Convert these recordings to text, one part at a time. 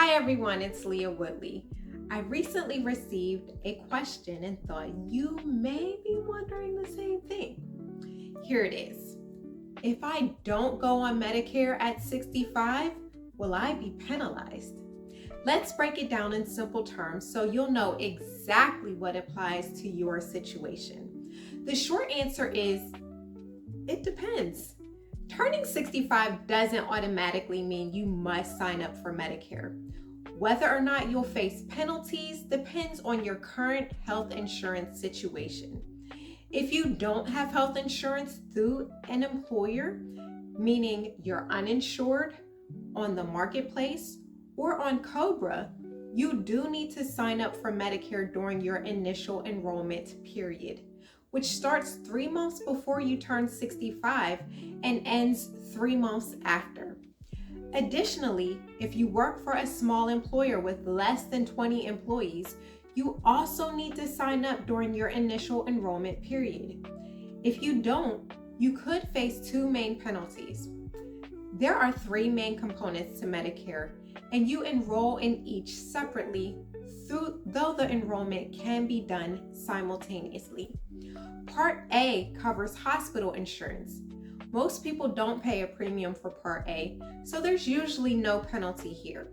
Hi everyone, it's Leah Woodly. I recently received a question and thought you may be wondering the same thing. Here it is. If I don't go on Medicare at 65, will I be penalized? Let's break it down in simple terms so you'll know exactly what applies to your situation. The short answer is, it depends. Turning 65 doesn't automatically mean you must sign up for Medicare. Whether or not you'll face penalties depends on your current health insurance situation. If you don't have health insurance through an employer, meaning you're uninsured, on the marketplace, or on COBRA, you do need to sign up for Medicare during your initial enrollment period, which starts 3 months before you turn 65 and ends 3 months after. Additionally, if you work for a small employer with less than 20 employees, you also need to sign up during your initial enrollment period. If you don't, you could face 2 main penalties. There are 3 main components to Medicare, and you enroll in each separately, though the enrollment can be done simultaneously. Part A covers hospital insurance. Most people don't pay a premium for Part A, so there's usually no penalty here.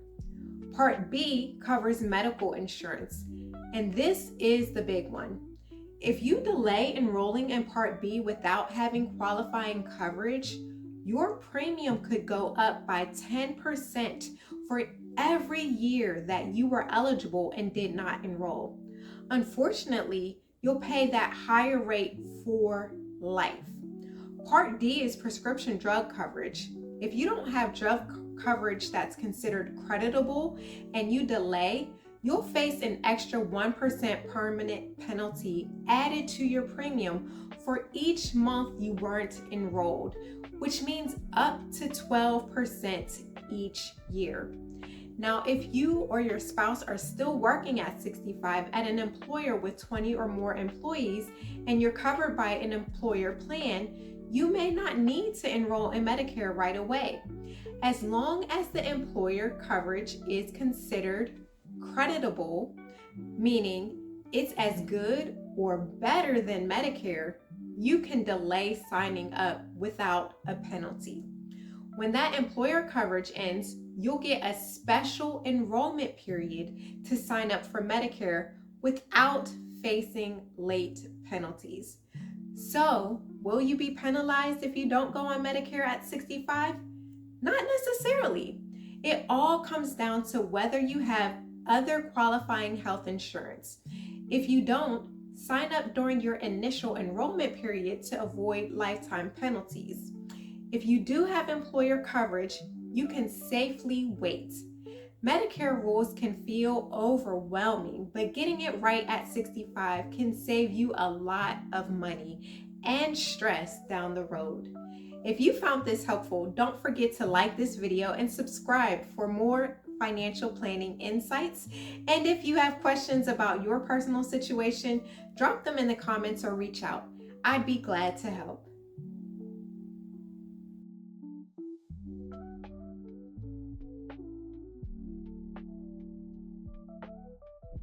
Part B covers medical insurance, and this is the big one. If you delay enrolling in Part B without having qualifying coverage, your premium could go up by 10% for every year that you were eligible and did not enroll. Unfortunately, you'll pay that higher rate for life. Part D is prescription drug coverage. If you don't have drug coverage that's considered creditable and you delay, you'll face an extra 1% permanent penalty added to your premium for each month you weren't enrolled, which means up to 12% each year. Now, if you or your spouse are still working at 65 at an employer with 20 or more employees and you're covered by an employer plan, you may not need to enroll in Medicare right away. As long as the employer coverage is considered creditable, meaning it's as good or better than Medicare, you can delay signing up without a penalty. When that employer coverage ends, you'll get a special enrollment period to sign up for Medicare without facing late penalties. So, will you be penalized if you don't go on Medicare at 65? Not necessarily. It all comes down to whether you have other qualifying health insurance. If you don't, sign up during your initial enrollment period to avoid lifetime penalties. If you do have employer coverage, you can safely wait. Medicare rules can feel overwhelming, but getting it right at 65 can save you a lot of money and stress down the road. If you found this helpful, don't forget to like this video and subscribe for more financial planning insights. And if you have questions about your personal situation, drop them in the comments or reach out. I'd be glad to help.